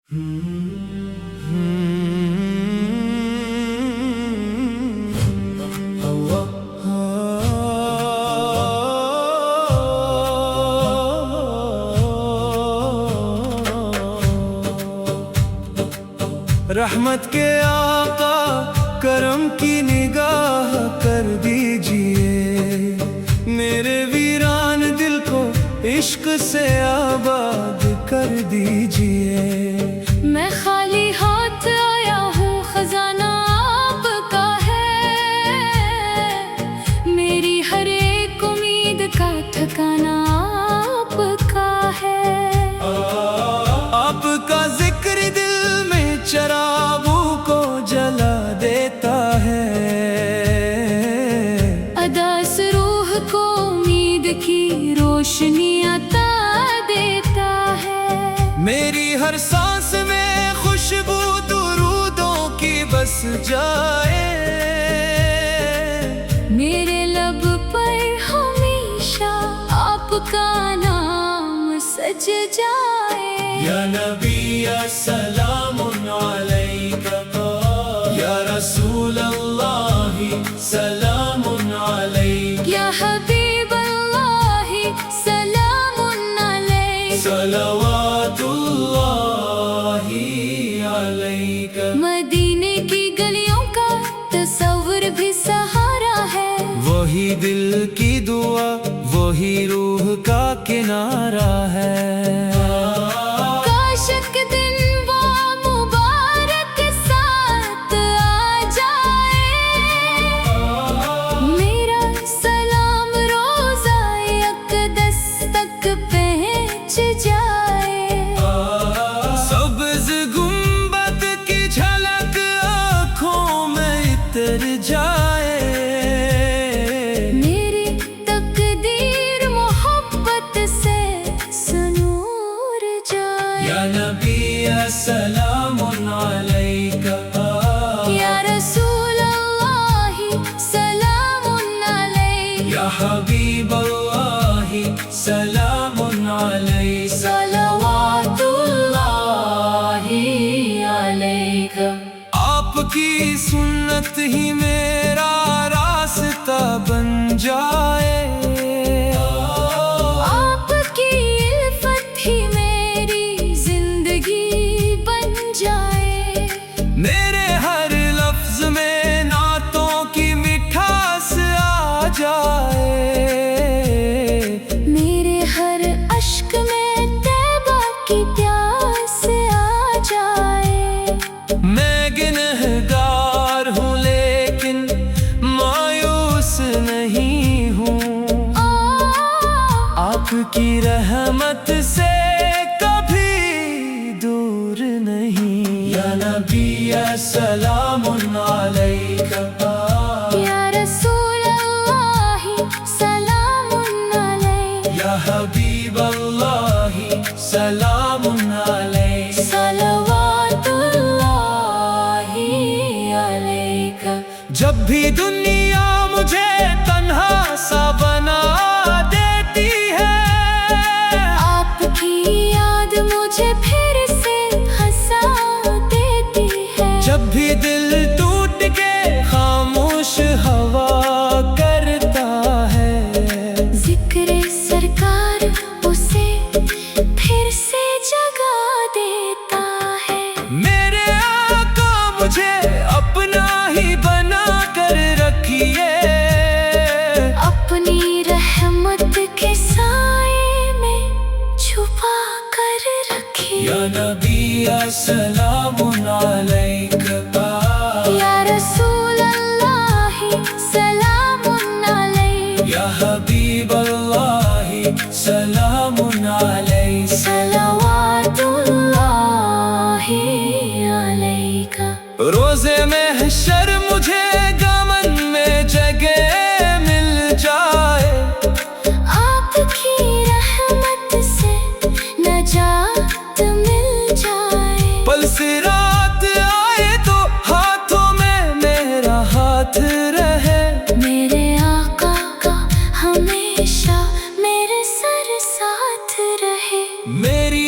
رحمت کے آقا کرم کی نگاہ کر دیجئے، میرے ویران دل کو عشق سے آباد کر دیجئے۔ میں خالی ہاتھ آیا ہوں، خزانہ آپ کا ہے، میری ہر ایک امید کا ٹھکانہ آپ کا ہے۔ آپ کا ذکر دل میں چراغوں کو جلا دیتا ہے، اداس روح کو امید کی روشنی عطا دیتا ہے۔ میری ہر سانس میں خوشبو درودوں کی بس جائے، میرے لب پر ہمیشہ آپ کا نام سج جائے۔ یا نبی السلام علیکہ، یا رسول اللہ سلام علیکہ، یا حبیب اللہ سلام علیک، صلوات اللہ علیکہ۔ مدینے کی گلیوں کا تصور بھی سہارا ہے، وہی دل کی دعا، وہی روح کا کنارہ ہے۔ کاش ایک دن وہ مبارک ساتھ آ جائے، میرا سلام روزہ اقدس تک پہنچ جائے۔ سبز گنبد کی جھلک آنکھوں میں اتر جائے، میری تقدیر محبت سے سنور جائے۔ یا نبی السلام علیکہ، یا رسول اللہ سلام علیک، یا حبیب اللہ سلام علیکہ، صلوات اللہ علیک۔ آپ کی سنت ہی میرا راستہ بن جائے، آپ کی الفت ہی میری زندگی بن جائے، میرے ہر لفظ میں نعتوں کی مٹھاس آ جائے، میرے ہر اشک میں طیبہ کی پیاس آ جائے۔ میں گنہگار ہوں لیکن مایوس نہیں ہوں، آپ کی رحمت سے کبھی دور نہیں۔ یا نبی السلام علیکہ، یا رسول اللہ سلام علیک، یا حبیب اللہ سلام علیکہ، صلوات اللہ علیک۔ جب بھی دنیا مجھے تنہا سا بنا دیتی ہے، آپ کی یاد مجھے پھر سے ہنسا دیتی ہے، جب بھی دل ٹوٹ کے خاموش ہوا کرتا ہے، ذکر سرکار اسے پھر سے جگا دیتا ہے۔ میرے آقا مجھے اپنا ہی بنا کر رکھیے، اپنی رحمت کے سائے میں چھپا کر رکھیے۔ یا نبی السلام علیکہ، یا رسول اللہ سلام علیک، یا حبیب اللہ سلام علیکہ، صلوات اللہ علیک۔ روزے محشر مجھے دامن میں جگہ مل جائے، آپ کی رحمت سے نجات مل جائے، پل صراط آئے تو ہاتھوں میں میرا ہاتھ رہے، میرے آقا کا ہمیشہ میرے سر ساتھ رہے۔ میری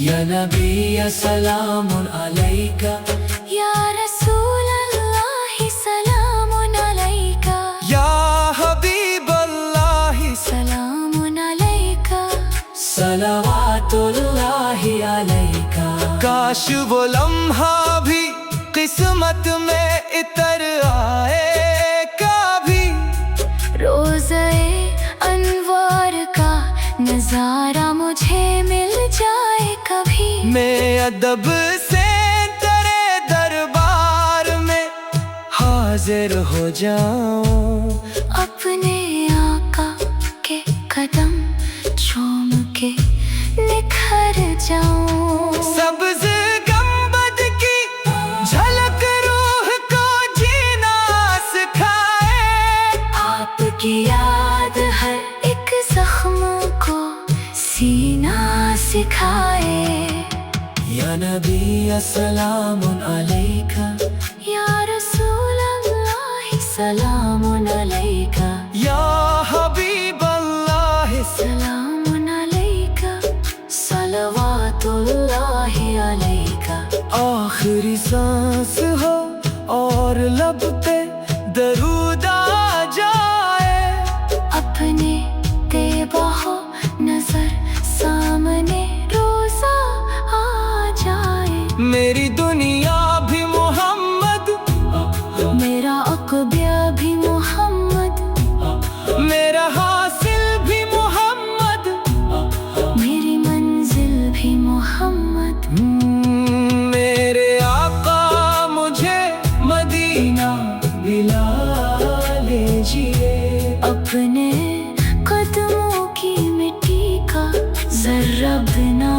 یا نبی سلام علیکہ، یا رسول اللہ سلام علیکہ، یا حبیب اللہ سلام علیکہ، صلوات اللہ علیکہ۔ کاش وہ لمحہ بھی قسمت میں اتر آئے کبھی، روزہ انوار کا نظارہ مجھے مل جائے کبھی، میں ادب سے تیرے دربار میں حاضر ہو جاؤں، اپنے آقا کے قدم چوم کے نکھر جاؤں، سبز گنبد کی جھلک روح کو جینا سکھائے، آپ کی یاد ہر ایک زخم کو سینا سکھائے، یا نبی سلام علیکہ، یا رسول اللہ سلام علیکہ، یا حبیب اللہ سلام علیکہ، صلوات اللہ علیکہ۔ آخری سانس ہو اور لب پہ درود آ جائے، اپنے طیبہ ہو نظر سامنے روزہ آ جائے، میری دنیا بھی محمد، میرا عقبہ بھی محمد، میرا حاصل بھی محمد، میری منزل بھی محمد، میرے آقا مجھے مدینہ دلا لیجیے، اپنے قدموں کی مٹی کا ذرہ بنا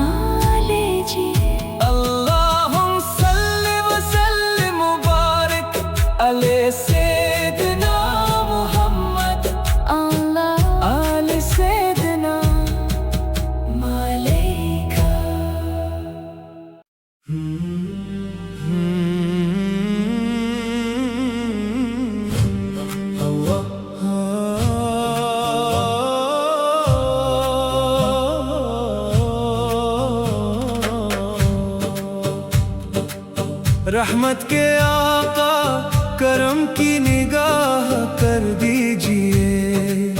لیجیے، اللہم صلی وسلم مبارک علی سیدنا محمد، اللہ آل سیدنا علیکہ۔ رحمت کے آقا کرم کی نگاہ کر دیجئے،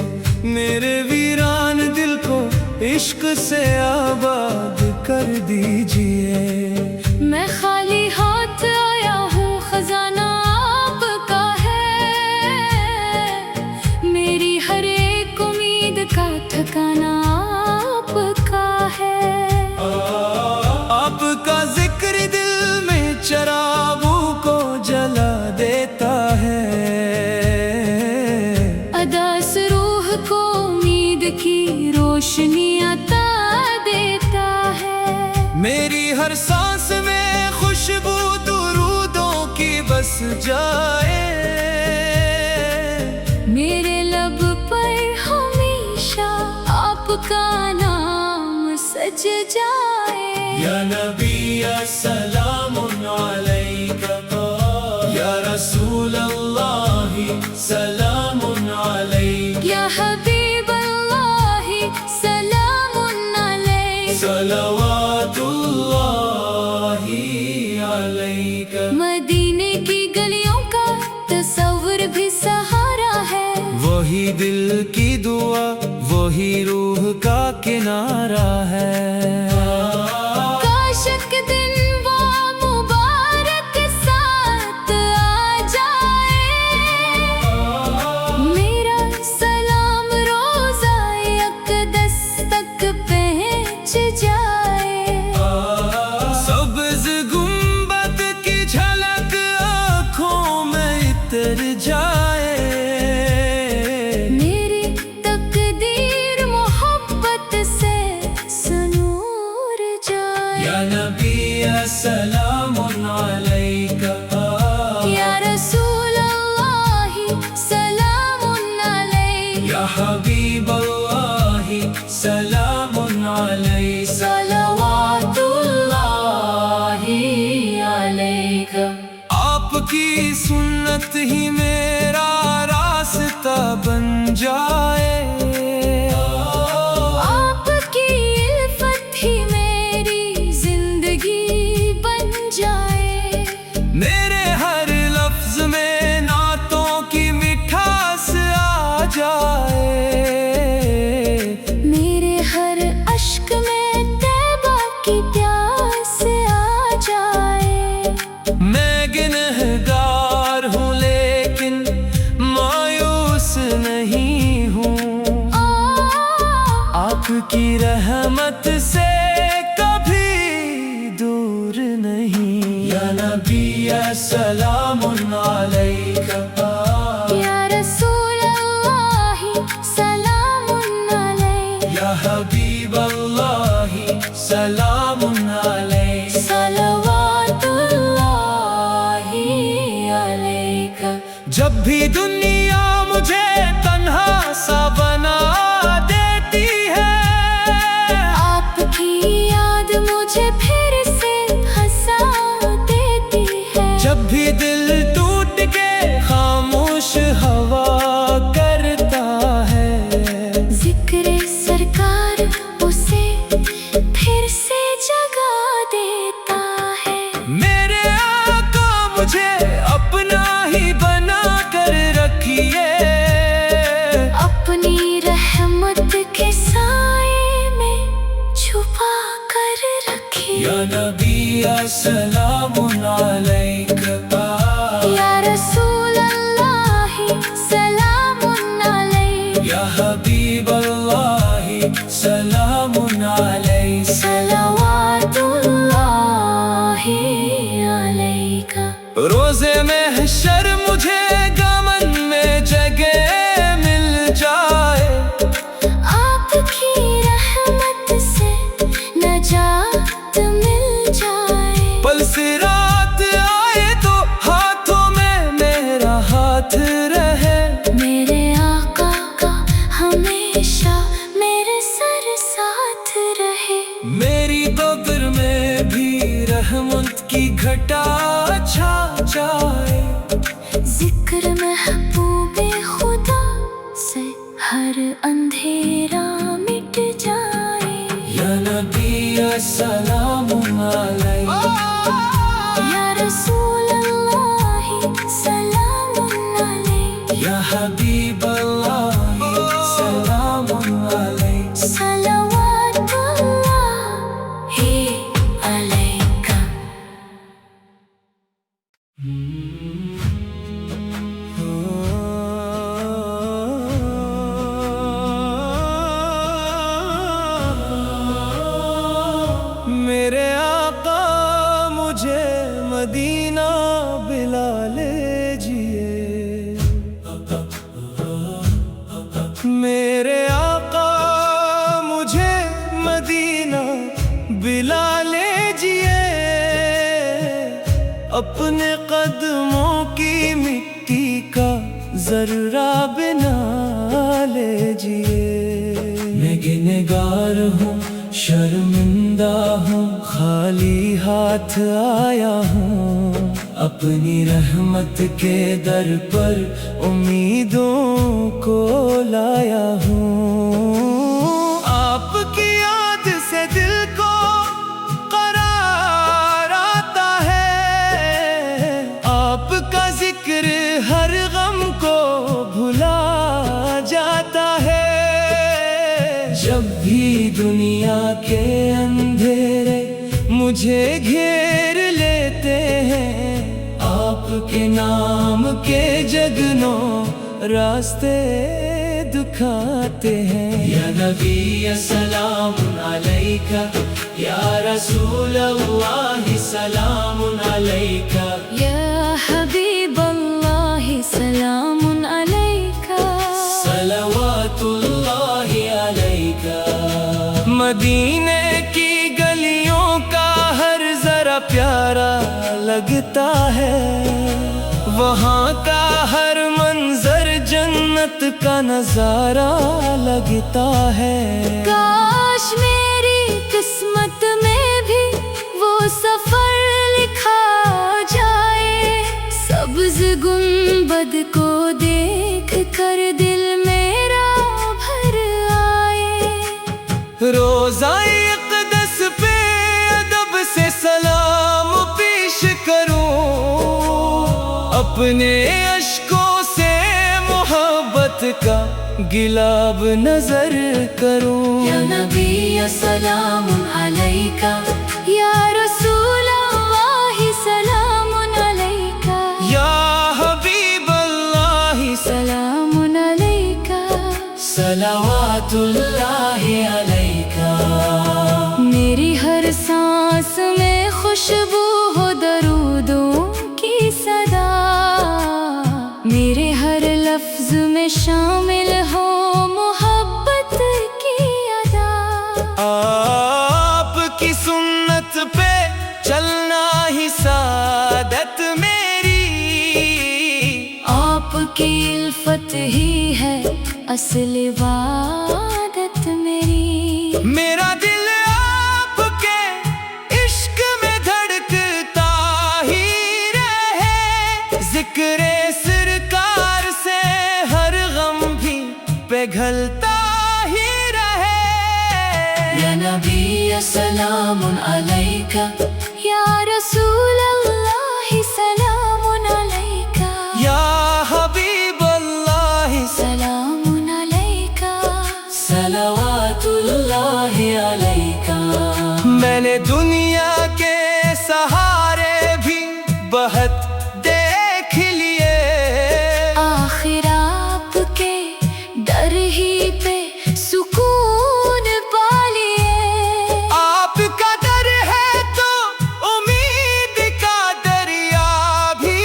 میرے ویران دل کو عشق سے آباد کر دیجئے، میں خالی ہاتھ آیا ہوں، خزانہ آپ کا ہے، میری ہر ایک امید کا ٹھکانہ آپ کا ہے، آپ کا ذکر دل میں چراغوں کو جلا دیتا ہے، اداس روح کو امید کی روشنی عطا دیتا ہے، میری ہر سانس میں خوشبو درودوں کی بس جائے، میرے لب پر ہمیشہ آپ کا نام سج جائے، یا نبی سلام علیکہ، یا رسول اللہ سلام علیکہ، یا حبیب اللہ سلام علیکہ، صلوات اللہ علیکہ۔ مدینے کی گلیوں کا تصور بھی سہارا ہے، وہی دل کی دعا، وہی روح کا کنارہ ہے، کاش ایک دن وہ مبارک ساتھ آ جائے، میرا سلام روزہ اقدس تک پہنچ جائے، سبز گنبد کی جھلک آنکھوں میں اتر جائے، میری تقدیر محبت سے سنور جائے، یا نبی سلام علیکہ، یا رسول اللہ سلام علیکہ، یا حبیب اللہ سلام علیکہ، صلوات اللہ علیکہ۔ آپ کی سنت ہی میرا راستہ بن جائے، آپ کی الفت ہی میری میرے ہر لفظ میں نعتوں کی مٹھاس آ جائے، میرے ہر اشک میں طیبہ کی پیاس آ جائے۔ میں گنہگار ہوں لیکن مایوس نہیں ہوں، آپ کی رحمت سے کبھی دور نہیں۔ یا نبی سلام علیکہ، یا رسول اللہ سلام علیک، یا حبیب اللہ سلام علیک، صلوات اللہ علیک۔ جب بھی دنیا مجھے تنہا سا بنا دیتی ہے، آپ کی یاد مجھے پھر سے ہنسا دیتی ہے۔ جب بھی دل ٹوٹ کے خاموش ہوا کرتا ہے، ذکر سرکار اسے پھر سے جگا دیتا ہے۔ میرے آقا مجھے اپنا ہی بنا کر رکھیے، اپنی رحمت کے سائے میں چھپا کر رکھے۔ یا نبی سلام علیکہ، یا رسول اللہ سلام علیک، یا حبیب اللہ سلام علیک، صلوات اللہ علیک۔ روز محشر مجھے گمن میں جگہ مل جائے، آپ کی رحمت سے نجات مل جائے۔ پل صراط آئے تو ہاتھوں میں میرا ہاتھ رہے، میرے آقا کا ہمیشہ میرے سر ساتھ رہے۔ میری قبر میں بھی رحمت کی گھٹا چھا جائے، ذکر محبوب خدا سے ہر اندھیرا مٹ جائے۔ یا نبی سلام علیکہ، یا رسول اللہ سلام علیک، یا حبیب اللہ سلام علیک، صلوات اللہ علیک۔ میرے آقا مجھے مدینہ بلا لیجئے، میرے آقا مجھے مدینہ بلا لیجئے، اپنے قدموں کی مٹی کا ذرہ بنا لیجئے۔ میں گنہگار ہوں، شرمندہ ہوں، خالی ہاتھ آیا ہوں، اپنی رحمت کے در پر امیدوں کو لایا ہوں۔ آپ کی یاد سے دل کو قرار آتا ہے، آپ کا ذکر ہر غم کو بھلا جاتا ہے۔ جب بھی دنیا کے اندھیرے مجھے گھیر لیتے ہیں، آپ کے نام کے جگنوں راستے دکھاتے ہیں۔ یا نبی سلام علیکہ، یا رسول اللہ سلام علیکہ، یا حبیب اللہ سلام علیک، صلوات اللہ علیکہ۔ مدینے کی گلیوں کا ہر ذرا پیارا لگتا ہے، وہاں کا ہر منظر جنت کا نظارہ لگتا ہے۔ کاش میری قسمت میں بھی وہ سفر لکھا جائے، سبز گنبد کو دیکھ کر دل میرا بھر آئے۔ روزہ اقدس پہ ادب سے سلام پیش کروں، اپنے اشکوں سے محبت کا گلاب نظر کروں. یا نبی سلام علیکہ، یا رسول اللہ سلام علیکہ، یا حبیب اللہ سلام علیکہ، صلوات اللہ علیکہ. میری ہر سانس میں خوشبو ہو درودوں کی صدا، میرے ہر لفظ میں شامل ہو محبت کی ادا. آپ کی سنت پہ چلنا ہی سعادت میری، آپ کی الفت ہی ہے اصل عبادت میری. میرا دل آپ کے عشق میں دھڑکتا ہی رہے، ذکر سرکار سے ہر غم بھی پگھلتا ہی رہے. یا نبی سلام علیکہ، یا رسول اللہ سلام علیکہ، یا حبیب اللہ سلام علیکہ، صلوات اللہ علیکہ. میں نے دنیا کے سہارے بھی بہت دیکھ لیے، آخر آپ کے در ہی پہ سکون پا لیے. آپ کا در ہے تو امید کا دریا بھی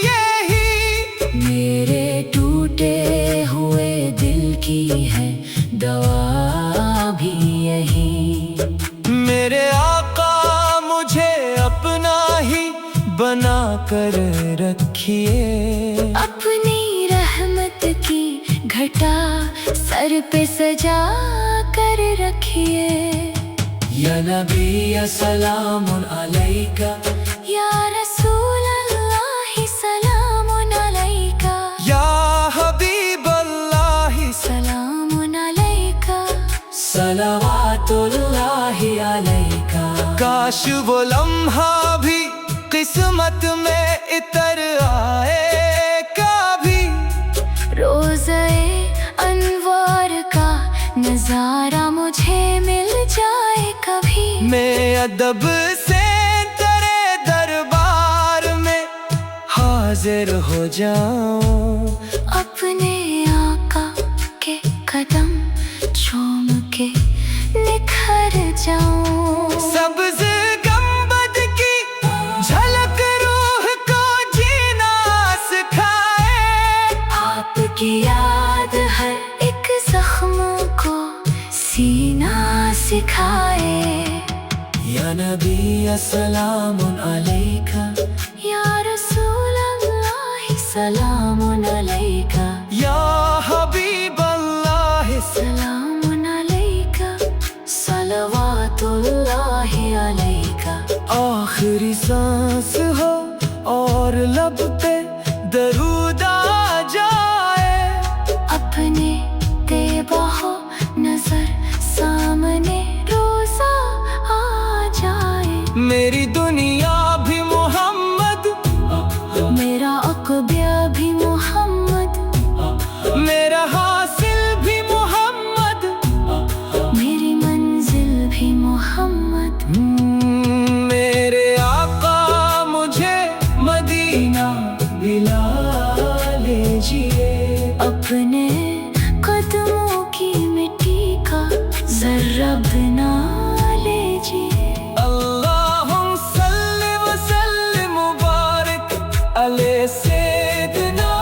یہی، میرے ٹوٹے ہوئے دل کی ہے دوا بھی یہی. میرے آقا مجھے اپنا ہی بنا کر رکھیے، اپنی رحمت کی گھٹا سر پہ سجا کر رکھیے. یا نبی سلام علیکہ، یا رسول اللہ سلام علیکہ، یا حبیب اللہ سلام علیکہ، صلوات اللہ علیکہ. کاش وہ لمحہ بھی قسمت میں اتر آئے کبھی، روزہ انوار کا نظارہ مجھے مل جائے کبھی. میں ادب سے تیرے دربار میں حاضر ہو جاؤں، اپنے آقا کے قدم چوم کے نکھر جاؤں. سبز گنبد کی جھلک روح کو جینا سکھائے، آپ کی یاد ہر ایک زخم کو سینا سکھائے. یا نبی سلام علیکہ، یا رسول اللہ سلام علیکہ، یا حبیب اللہ سلام علیکہ، صلوات اللہ علیکہ. آخری سانس ہو اور لب پہ درود آ جائے، اپنے طیبہ ہو نظر سامنے روزہ آ جائے. میری دنیا بھی محمد، میرا عقبہ بھی محمد، میرا حاصل بھی محمد، میری منزل بھی محمد. میرے آقا مجھے مدینہ بلا لیجیے، اپنے قدموں کی مٹی کا ذرہ بنا لیجیے. اللہم صلی وسلم مبارک علی سیدنا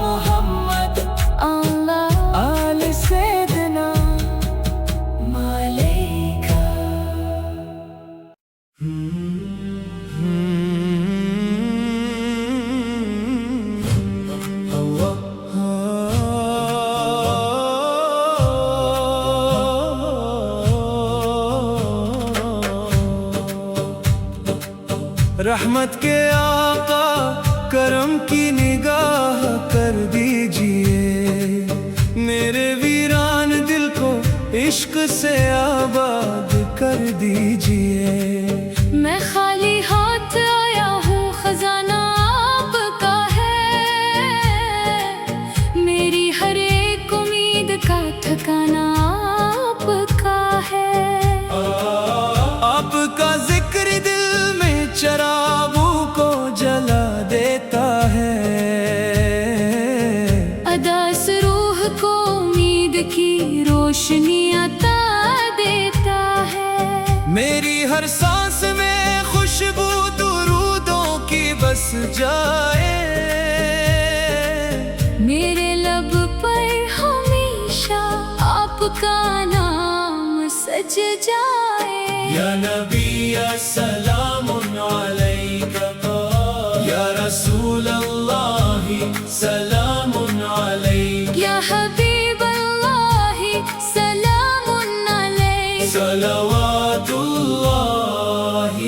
محمد، اللہ آل سیدنا علیکہ. رحمت کے آقا کرم کی نگاہ کر دیجئے، میرے ویران دل کو عشق سے آباد کر دیجئے. میں خالی ہاتھ آیا ہوں، خزانہ آپ کا ہے، بس جائے، میرے لب پر ہمیشہ آپ کا نام سج جائے۔ یا نبی السلام علیکہ، یا رسول اللہ سلام علیکہ، یا حبیب اللہ سلام علیک، صلوات اللہ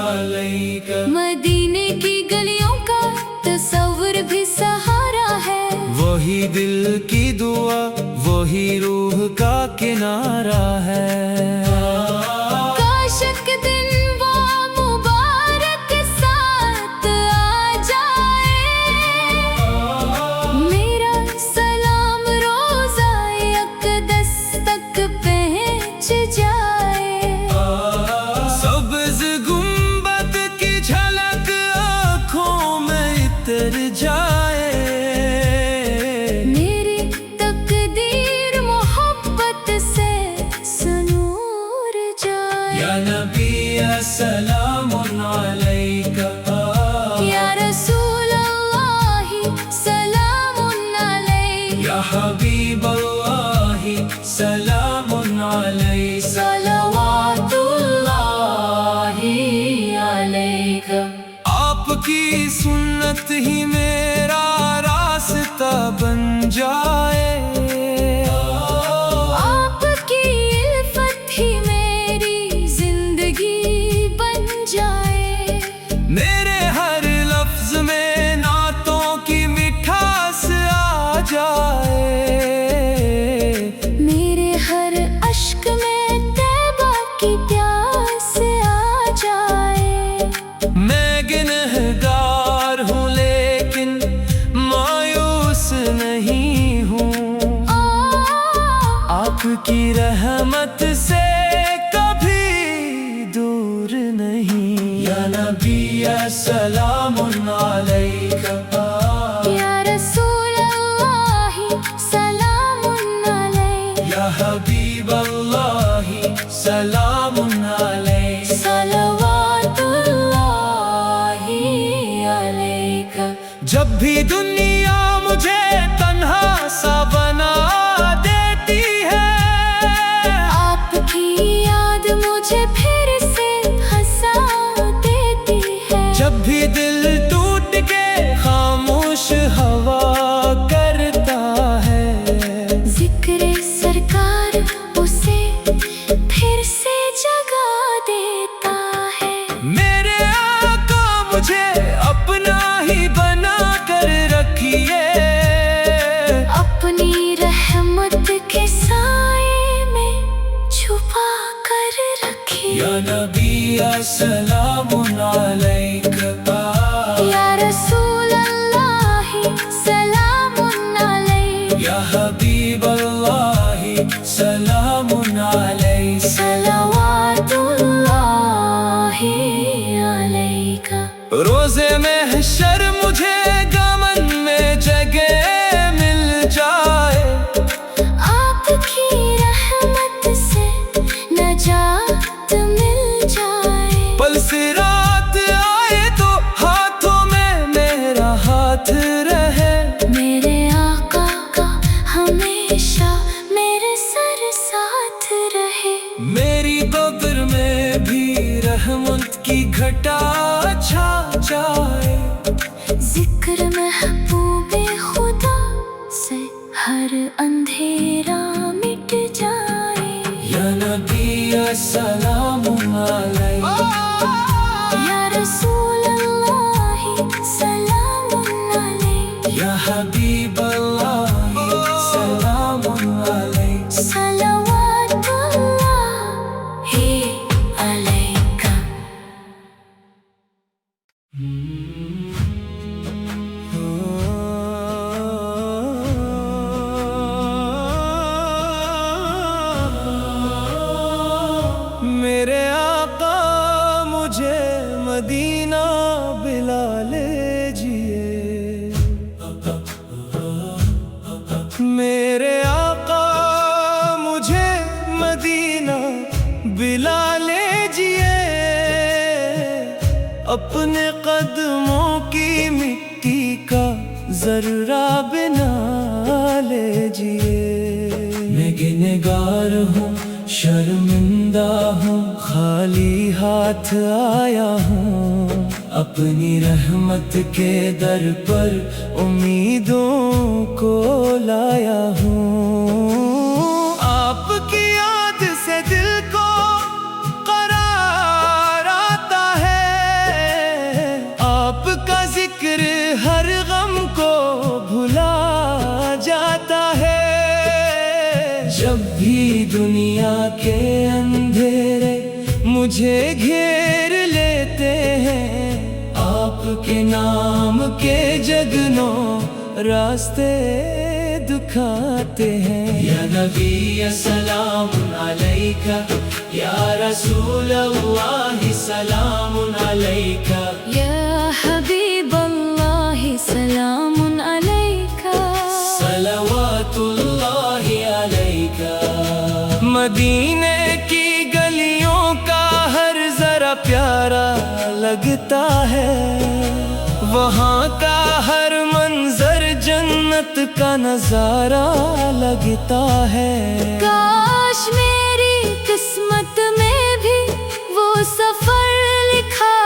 علیکہ۔ مدینے کی گلیوں کا تصور بھی سہارا ہے، وہی دل کی دعا، وہی روح کا کنارہ ہے۔ کاش ایک دن وہ مبارک ساتھ آ جائے، میرا سلام روزہ اقدس تک پہنچ جائے۔ سبز گنبد کی جھلک آنکھوں میں اتر جائے، میری تقدیر محبت سے سنور جائے۔ یا نبی السلام علیکہ، یا رسول اللہ سلام علیک، یا حبیب اللہ سلام علیکہ، صلوات اللہ علیک۔ آپ کی سنت ہی میرا راستہ بن جائے، آپ کی الفت ہی میری زندگی بن جائے، میرے ہر لفظ میں نعتوں کی مٹھاس آ جائے، میرے ہر اشک میں طیبہ کی پیاس آ جائے۔ میں گنہگار ہوں لیکن مایوس نہیں ہوں، آپ کی رحمت سے کبھی دور نہیں۔ یا نبی السلام علیکہ، یا رسول اللہ سلام علیک، یا حبیب اللہ سلام علیکہ، صلوات اللہ علیک۔ جب بھی دنیا مجھے تنہا سا بنا دیتی ہے، آپ کی یاد مجھے پھر سے ہنسا دیتی ہے، جب بھی دل ٹوٹ کے خاموش ہوا کرتا ہے، ذکر سرکار اسے پھر سے جگا دیتا ہے۔ میرے آقا مجھے اپنا ہی بنا کر رکھیے، اپنی رحمت کے سائے میں چھپا کر رکھیے۔ یا نبی السلام علیکہ، یا رسول اللہ سلام علیک، یا حبیب اللہ سلام علیکہ، صلوات اللہ علیک۔ روز محشر مجھے گمن میں جگہ مل جائے، آپ کی رحمت سے نجات مل جائے، پل صراط آئے تو ہاتھوں میں میرا ہاتھ رہے، میرے آقا کا ہمیشہ میرے سر ساتھ رہے، میری قبر میں بھی رحمت کی گھٹا چھا جائے، ذکر محبوب خدا سے ہر اندھیرا مٹ جائے۔ یا نبی السلام علیکہ، یا رسول اللہ سلام علیک، یا حبیب اللہ سلام علیکہ، صلوات اللہ علیک۔ میرے آقا مجھے مدینہ بلا لیجئے، ذرہ بنا لیجیے۔ میں گنہگار ہوں، شرمندہ ہوں، خالی ہاتھ آیا ہوں، اپنی رحمت کے در پر امیدوں کو لایا ہوں۔ آپ کی یاد سے دل کو قرار آتا ہے، آپ کا ذکر ہر غم کو بھلا جاتا ہے۔ جب بھی دنیا کے اندھیرے مجھے گھیر لیتے ہیں، آپ کے نام کے جگنوں راستے دکھاتے ہیں۔ یا نبی سلام علیکہ، یا رسول اللہ سلام علیکہ، یا حبیب اللہ سلام علیکہ، صلوات اللہ علیکہ۔ مدینے کی گلیوں کا ہر ذرا پیارا لگتا ہے، وہاں کا ہر منظر جنت کا نظارہ لگتا ہے۔ کاش میری قسمت میں بھی وہ سفر لکھا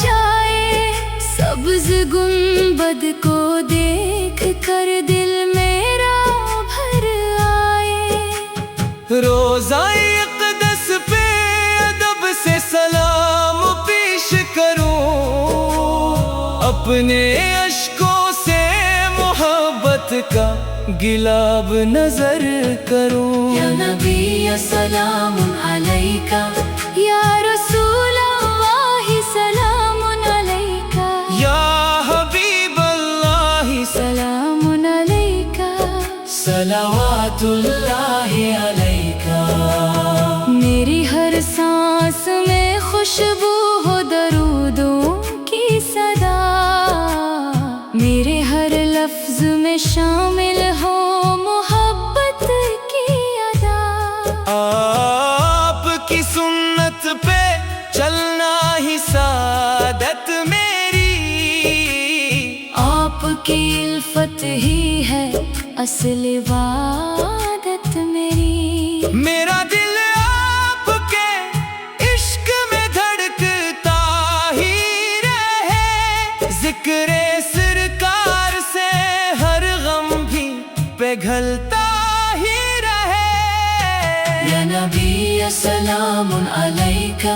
جائے، سبز گنبد کو دیکھ کر دل میرا بھر آئے۔ روزہ اقدس پہ ادب سے سلام پیش کروں، اپنے اشکوں سے محبت کا گلاب نظر کروں۔ یا نبی سلام علیکہ، یا رسول اللہ سلام علیکہ، یا حبیب اللہ سلام علیکہ، صلوات اللہ علیکہ۔ میری ہر سانس میں خوشبو ہو درودوں کی صدا، میرے ہر لفظ میں شامل ہو محبت کی ادا۔ آپ کی سنت پہ چلنا ہی سعادت میری، آپ کی الفت ہی ہے اصل عبادت میری۔ میرا دل آپ کے عشق میں دھڑکتا ہی رہے، ذکر سرکار سے ہر غم بھی پگھلتا ہی رہے۔ یا نبی سلام علیکہ،